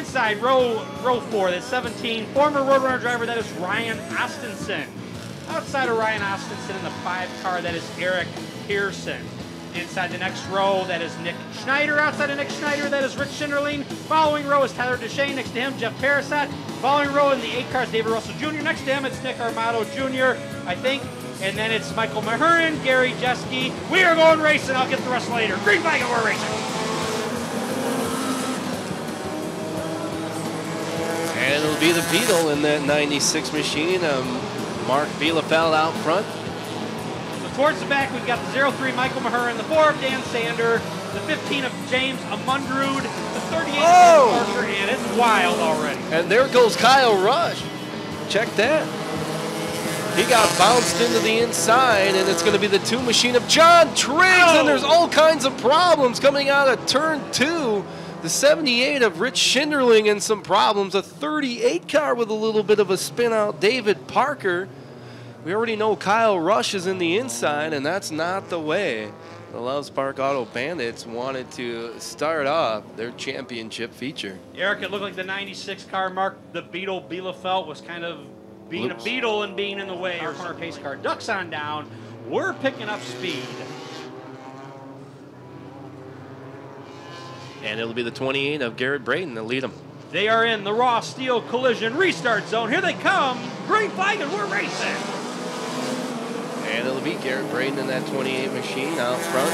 Inside, row 4, that's 17. Former Roadrunner driver, that is Ryan Ostenson. Outside of Ryan Ostenson in the 5 car, that is Eric Pearson. Inside the next row, that is Nick Schneider. Outside of Nick Schneider, that is Rich Schinderling. Following row is Tyler Deshane. Next to him, Jeff Parasat. Following row in the 8 cars, David Russell Jr. Next to him, it's Nick Armato Jr., I think. And then it's Michael Mahurin, Gary Jeske. We are going racing. I'll get the rest later. Green flag and we're racing. And it'll be the Beetle in that 96 machine. Mark Bielefeld out front. So towards the back, we've got the 03 Michael Mahurin, the 4 of Dan Sander, the 15 of James Amundrud, the 38 of Parker, and it's wild already. And there goes Kyle Rush. Check that. He got bounced into the inside, and it's going to be the 2 machine of John Triggs, and there's all kinds of problems coming out of turn 2. The 78 of Rich Schinderling and some problems. A 38 car with a little bit of a spin out, David Parker. We already know Kyle Rush is in the inside, and that's not the way the Loves Park Auto Bandits wanted to start off their championship feature. Eric, it looked like the 96 car, Mark the Beetle Bielefeld, was kind of being a beetle and being in the way. Our corner pace car ducks on down. We're picking up speed. And it'll be the 28 of Garrett Braden to lead them. They are in the raw steel collision restart zone. Here they come. Green flag and we're racing. And it'll be Garrett Braden in that 28 machine out front.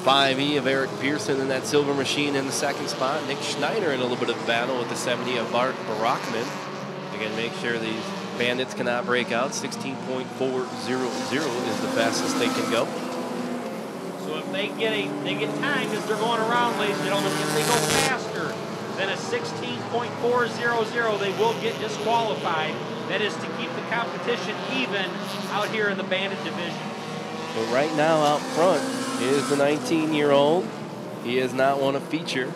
5E of Eric Pearson in that silver machine in the 2nd spot. Nick Schneider in a little bit of battle with the 70 of Bart Barackman. Again, make sure these Bandits cannot break out. 16.400 is the fastest they can go. So if they get timed as they're going around, ladies and gentlemen, if they go faster than a 16.400, they will get disqualified. That is to keep the competition even out here in the Bandit division. But right now out front is the 19-year-old. He has not won a feature.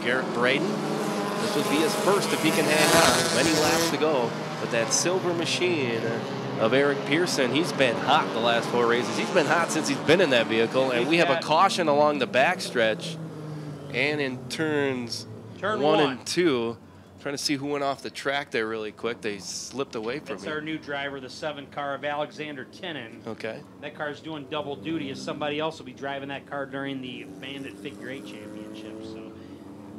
Garrett Braden. This would be his first if he can hang on. Many laps to go. But that silver machine of Eric Pearson, he's been hot the last 4 races. He's been hot since he's been in that vehicle. And we have a caution along the backstretch and in turn 1 and 2. Trying to see who went off the track there really quick. They slipped away from me. That's our new driver, the 7 car of Alexander Tinnen. Okay. That car's doing double duty as somebody else will be driving that car during the Bandit Figure 8 Championship. So,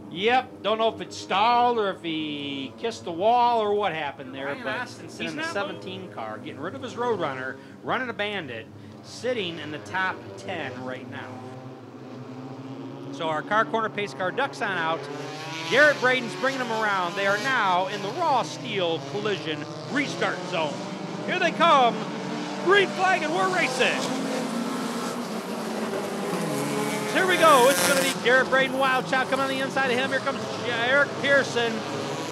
yep, don't know if it stalled or if he kissed the wall or what happened there. But he's in the 17 car, getting rid of his Roadrunner, running a Bandit, sitting in the top 10 right now. So our car corner pace car ducks on out. Garrett Braden's bringing them around. They are now in the raw steel collision restart zone. Here they come. Green flag and we're racing. Here we go. It's going to be Garrett Braden, wild shot coming on the inside of him. Here comes Eric Pearson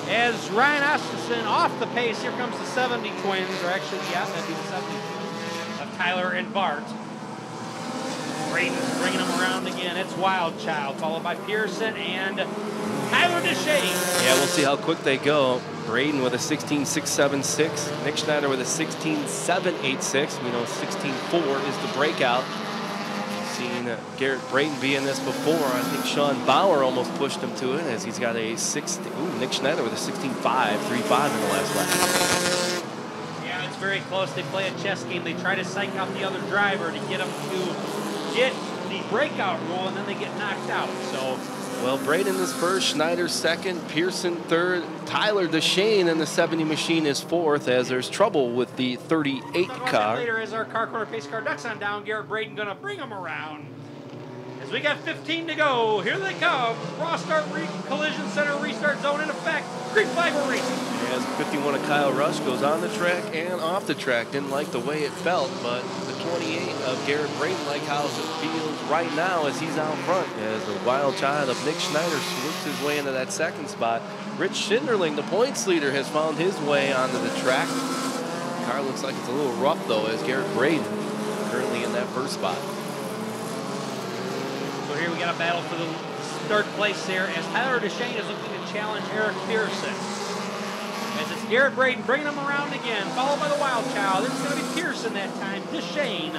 as Ryan Ostenson off the pace. Here comes the 70 twins, or actually, yeah, that'd be the 70 twins of Tyler and Bart. Braden's bringing them around again. It's Wild Child, followed by Pearson and Tyler Deshane. Yeah, we'll see how quick they go. Braden with a 16.676. Nick Schneider with a 16.786. We know 16.4 is the breakout. We've seen Garrett Braden be in this before. I think Sean Bauer almost pushed him to it as he's got a 16. Ooh, Nick Schneider with a 16.535 in the last lap. Yeah, it's very close. They play a chess game. They try to psych out the other driver to get him to get the breakout rule, and then they get knocked out. So. Well, Braden is first, Schneider second, Pearson third, Tyler Deshane in the 70 machine is fourth as there's trouble with the 38 car. Later as our car corner pace car ducks on down, Garrett Braden gonna bring them around. As we got 15 to go, here they come. Raw start collision center restart zone in effect. Green flag we're racing. As 51 of Kyle Rush goes on the track and off the track. Didn't like the way it felt, but the 28 of Garrett Braden like how it feels right now as he's out front. As the wild child of Nick Schneider swoops his way into that 2nd spot. Rich Schinderling, the points leader, has found his way onto the track. The car looks like it's a little rough though as Garrett Braden currently in that 1st spot. So here we got a battle for the 3rd place there as Tyler Deshane is looking to challenge Eric Pearson. As it's Garrett Braden bringing him around again, followed by the Wild Child. It's going to be Pearson that time, Deshane,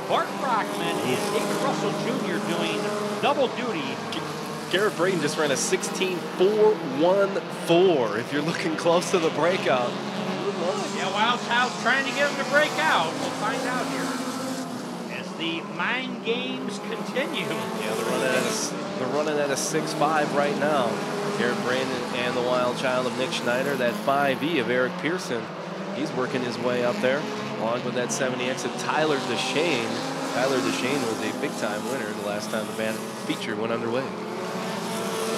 Bart Brockman, and David Russell Jr. doing double duty. Garrett Braden just ran a 16.414. If you're looking close to the breakout. Yeah, Wild Child's trying to get him to break out. We'll find out here as the mind games continue. Yeah, they're running at a 6.5 right now. Garrett Braden and the Wild Child of Nick Schneider. That 5E of Eric Pearson, he's working his way up there, along with that 70X of Tyler Deshane. Tyler Deshane was a big-time winner the last time the Bandit feature went underway.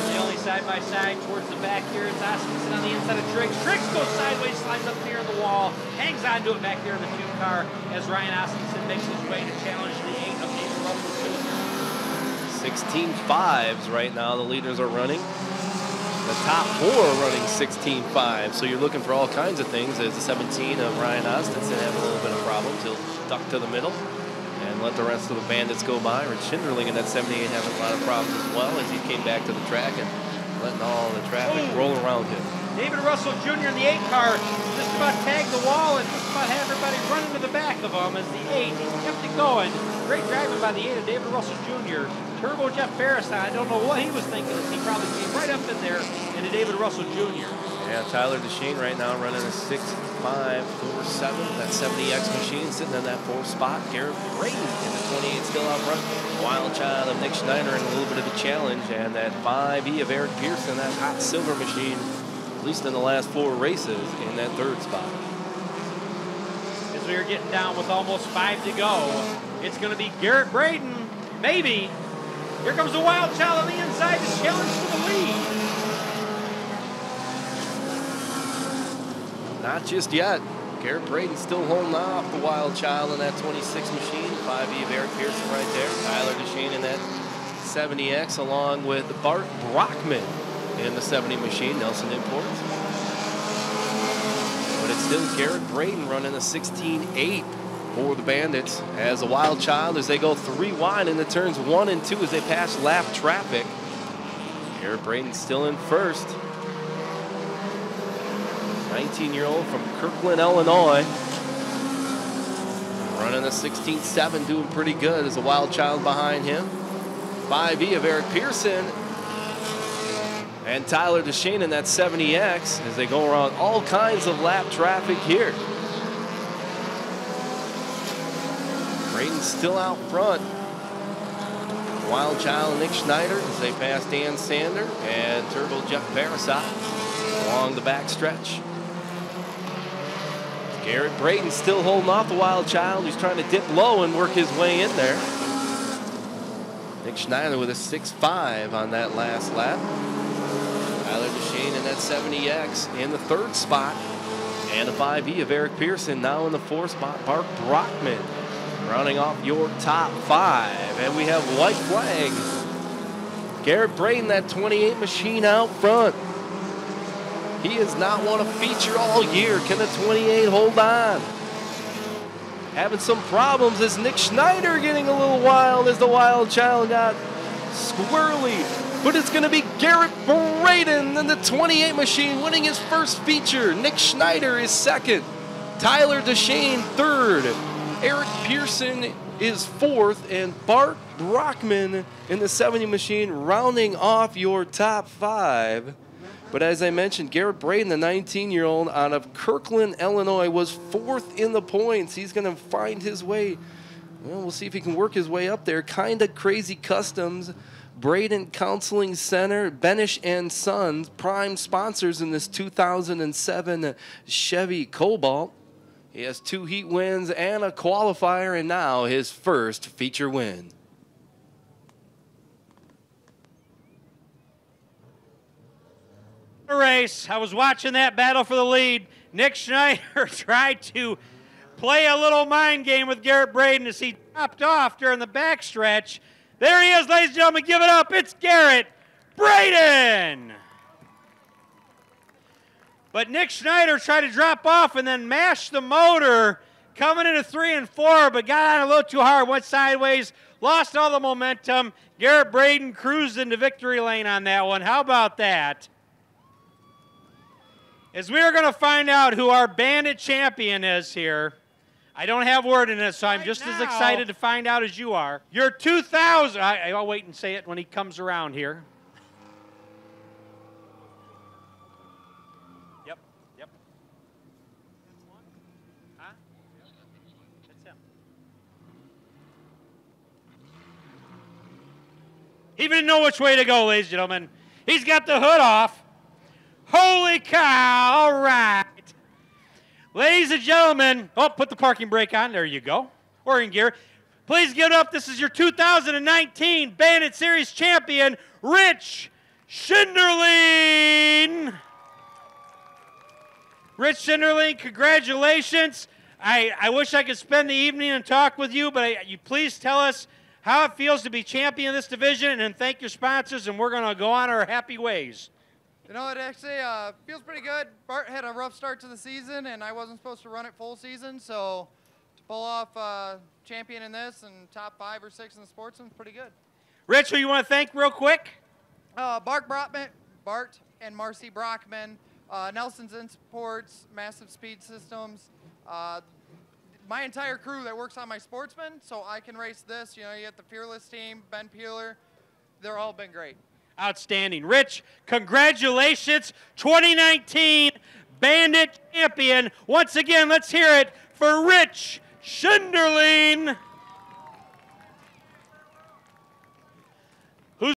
The only side-by-side towards the back here is Oskinson on the inside of Triggs. Triggs goes sideways, slides up near the wall, hangs on to it back there in the 2 car as Ryan Oskinson makes his way to challenge the 8 of David Russell Jr. 16.5s right now the leaders are running. The top 4 are running 16.5, so you're looking for all kinds of things. As the 17 of Ryan Oskinson having a little bit of problems. He'll duck to the middle and let the rest of the Bandits go by. Rich Schinderling in that 78 having a lot of problems as well as he came back to the track and letting all the traffic roll around him. David Russell Jr. in the 8 car just about tagged the wall and just about had everybody running to the back of him as the 8. He kept it going. Great driving by the 8 of David Russell Jr. Turbo Jeff Ferris, I don't know what he was thinking as he probably came right up in there into David Russell Jr. Yeah, Tyler Deshane right now running a 6.547. That 70X machine sitting in that 4th spot. Garrett Braden in the 28 still out front. Wild Child of Nick Schneider in a little bit of a challenge. And that 5E of Eric Pearson, that hot silver machine, at least in the last 4 races, in that 3rd spot. As we are getting down with almost 5 to go, it's going to be Garrett Braden, maybe. Here comes the Wild Child on the inside to challenge for the lead. Not just yet. Garrett Braden still holding off the Wild Child in that 26 machine. 5E of Eric Pearson right there. Tyler Deshane in that 70X along with Bart Brockman in the 70 machine. Nelson Imports. But it's still Garrett Braden running a 16.8 for the Bandits as the Wild Child as they go 3 wide into turns 1 and 2 as they pass lap traffic. Garrett Braden still in first. 19-year-old from Kirkland, Illinois. Running a 16.7, doing pretty good as the Wild Child behind him. 5E of Eric Pearson and Tyler Deshane in that 70X as they go around all kinds of lap traffic here. Braden's still out front. Wild Child Nick Schneider as they pass Dan Sander and Turbo Jeff Barasat along the back stretch. Garrett Braden still holding off the Wild Child. He's trying to dip low and work his way in there. Nick Schneider with a 6.5 on that last lap. Tyler Deshane in that 70X in the 3rd spot. And a 5E of Eric Pearson now in the 4th spot. Bart Brockman rounding off your top 5. And we have white flag. Garrett Braden, that 28 machine out front. He has not won a feature all year. Can the 28 hold on? Having some problems as Nick Schneider getting a little wild as the Wild Child got squirrely. But it's going to be Garrett Braden in the 28 machine winning his first feature. Nick Schneider is 2nd. Tyler Deshane 3rd. Eric Pearson is 4th. And Bart Brockman in the 70 machine rounding off your top 5. But as I mentioned, Garrett Braden, the 19-year-old out of Kirkland, Illinois, was 4th in the points. He's going to find his way. Well, we'll see if he can work his way up there. Kinda Crazy Customs, Braden Counseling Center, Benish and Sons, prime sponsors in this 2007 Chevy Cobalt. He has 2 heat wins and a qualifier, and now his first feature win. Race. I was watching that battle for the lead. Nick Schneider tried to play a little mind game with Garrett Braden as he topped off during the backstretch. There he is, ladies and gentlemen. Give it up. It's Garrett Braden. But Nick Schneider tried to drop off and then mashed the motor coming into 3 and 4, but got on a little too hard, went sideways, lost all the momentum. Garrett Braden cruised into victory lane on that one. How about that? As we are going to find out who our Bandit champion is here. I don't have word in it, so I'm just as excited to find out as you are. Your 2000, I'll wait and say it when he comes around here. Yep. Huh? That's him. He didn't know which way to go, ladies and gentlemen. He's got the hood off. Holy cow, all right. Ladies and gentlemen, oh, put the parking brake on. There you go. We're in gear. Please give it up. This is your 2019 Bandit Series champion, Rich Schinderling. Rich Schinderling, congratulations. I wish I could spend the evening and talk with you, but you please tell us how it feels to be champion of this division, and thank your sponsors, and we're going to go on our happy ways. You know, it actually feels pretty good. Bart had a rough start to the season, and I wasn't supposed to run it full season, so to pull off champion in this and top 5 or 6 in the Sportsman is pretty good. Rich, who you want to thank real quick? Bart and Marcy Brockman, Nelson's Imports, Massive Speed Systems, my entire crew that works on my Sportsman, so I can race this. You know, you got the Fearless team, Ben Peeler. They're all been great. Outstanding. Rich, congratulations, 2019 Bandit champion. Once again, let's hear it for Rich Schinderling.